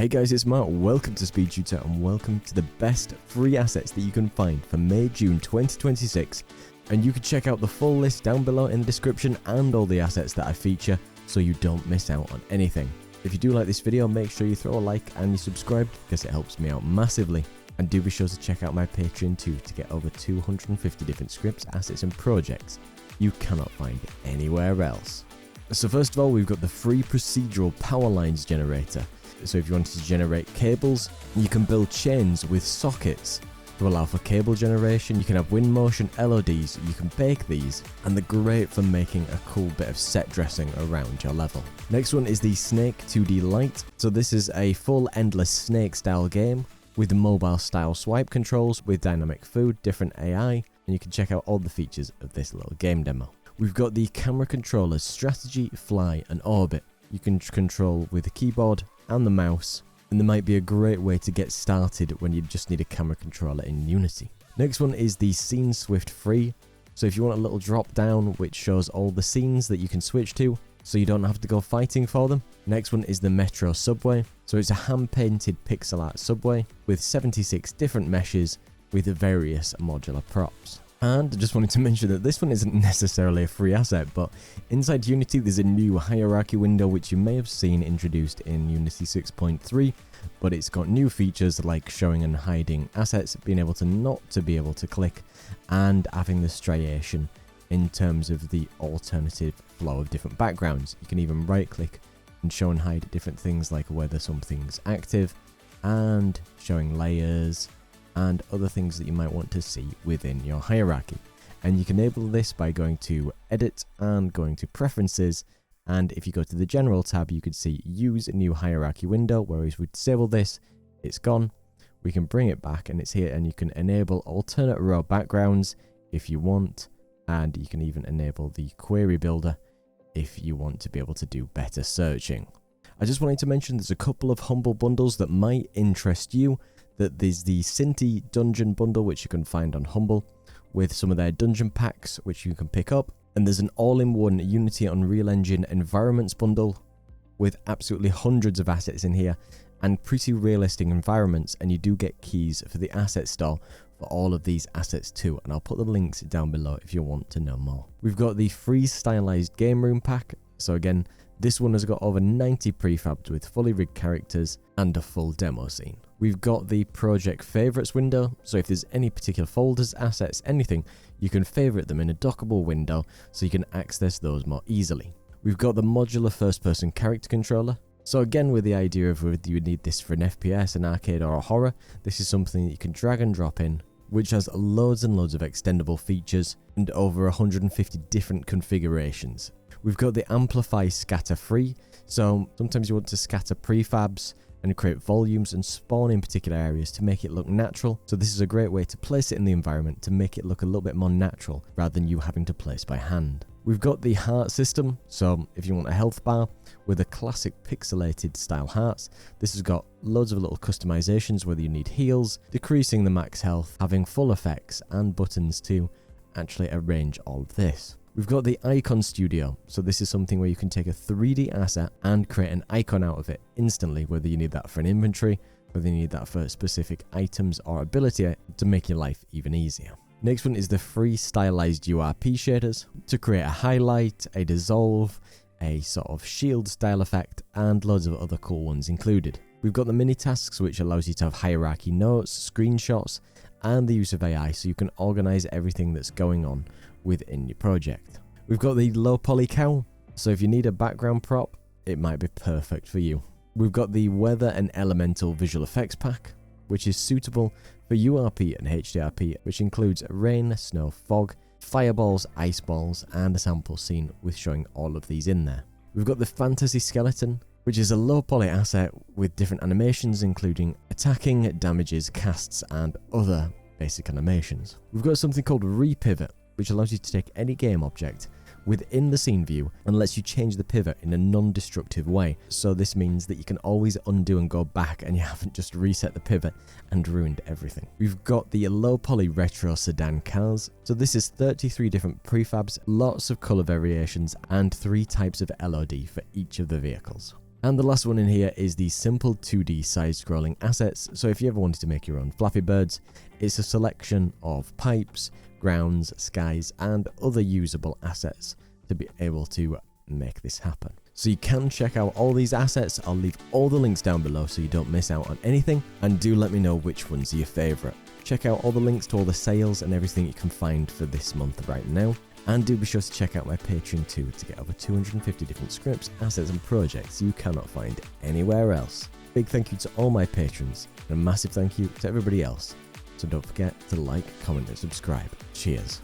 Hey guys, it's Matt. Welcome to SpeedTutor and welcome to the best free assets that you can find for May-June 2026. And you can check out the full list down below in the description and all the assets that I feature so you don't miss out on anything. If you do like this video, make sure you throw a like and you subscribe because it helps me out massively. And do be sure to check out my Patreon too to get over 250 different scripts, assets and projects you cannot find anywhere else. So first of all, we've got the free procedural power lines generator. So if you wanted to generate cables, you can build chains with sockets to allow for cable generation. You can have wind motion LODs, you can bake these, and they're great for making a cool bit of set dressing around your level. Next one is the Snake 2D Lite. So this is a full endless snake style game with mobile style swipe controls with dynamic food, different AI, and you can check out all the features of this little game demo. We've got the camera controllers Strategy, Fly and Orbit. You can control with the keyboard and the mouse, and there might be a great way to get started when you just need a camera controller in Unity. Next one is the Scene Swift Free. So if you want a little drop down which shows all the scenes that you can switch to so you don't have to go fighting for them. Next one is the Metro Subway. So it's a hand painted pixel art subway with 76 different meshes with various modular props. And I just wanted to mention that this one isn't necessarily a free asset, but inside Unity there's a new hierarchy window which you may have seen introduced in Unity 6.3, but it's got new features like showing and hiding assets, being able to not to be able to click, and having the striation in terms of the alternative flow of different backgrounds. You can even right click and show and hide different things like whether something's active, and showing layers and other things that you might want to see within your hierarchy. And you can enable this by going to Edit and going to Preferences, and if you go to the General tab you can see Use a New Hierarchy Window, whereas we disable this, it's gone. We can bring it back and it's here, and you can enable alternate row backgrounds if you want, and you can even enable the Query Builder if you want to be able to do better searching. I just wanted to mention there's a couple of Humble bundles that might interest you. That there's the Sinti Dungeon bundle which you can find on Humble with some of their dungeon packs which you can pick up, and there's an all-in-one Unity Unreal Engine environments bundle with absolutely hundreds of assets in here and pretty realistic environments, and you do get keys for the asset store for all of these assets too, and I'll put the links down below if you want to know more. We've got the free stylized game room pack. So again, this one has got over 90 prefabs with fully rigged characters and a full demo scene. We've got the project favorites window, so if there's any particular folders, assets, anything, you can favorite them in a dockable window so you can access those more easily. We've got the modular first person character controller. So again, with the idea of whether you need this for an FPS, an arcade or a horror, this is something that you can drag and drop in, which has loads and loads of extendable features and over 150 different configurations. We've got the Amplify Scatter Free, so sometimes you want to scatter prefabs and create volumes and spawn in particular areas to make it look natural. So this is a great way to place it in the environment to make it look a little bit more natural rather than you having to place by hand. We've got the heart system, so if you want a health bar with a classic pixelated style hearts, this has got loads of little customizations whether you need heals, decreasing the max health, having full effects and buttons to actually arrange all of this. We've got the Icon Studio, so this is something where you can take a 3D asset and create an icon out of it instantly, whether you need that for an inventory, whether you need that for specific items or ability to make your life even easier. Next one is the free stylized URP shaders to create a highlight, a dissolve, a sort of shield style effect, and loads of other cool ones included. We've got the mini tasks which allows you to have hierarchy notes, screenshots, and the use of AI so you can organize everything that's going on within your project. We've got the low poly cow, so if you need a background prop, it might be perfect for you. We've got the weather and elemental visual effects pack, which is suitable for URP and HDRP, which includes rain, snow, fog, fireballs, ice balls, and a sample scene with showing all of these in there. We've got the fantasy skeleton, which is a low poly asset with different animations including attacking, damages, casts, and other basic animations. We've got something called repivot, which allows you to take any game object within the scene view and lets you change the pivot in a non-destructive way. So this means that you can always undo and go back and you haven't just reset the pivot and ruined everything. We've got the low poly retro sedan cars. So this is 33 different prefabs, lots of color variations, and 3 types of LOD for each of the vehicles. And the last one in here is the simple 2D side-scrolling assets. So if you ever wanted to make your own Flappy Birds, it's a selection of pipes, grounds, skies, and other usable assets to be able to make this happen. So you can check out all these assets. I'll leave all the links down below so you don't miss out on anything, and do let me know which ones are your favorite. Check out all the links to all the sales and everything you can find for this month right now. And do be sure to check out my Patreon too to get over 250 different scripts, assets and projects you cannot find anywhere else. Big thank you to all my patrons, and a massive thank you to everybody else. So don't forget to like, comment and subscribe. Cheers.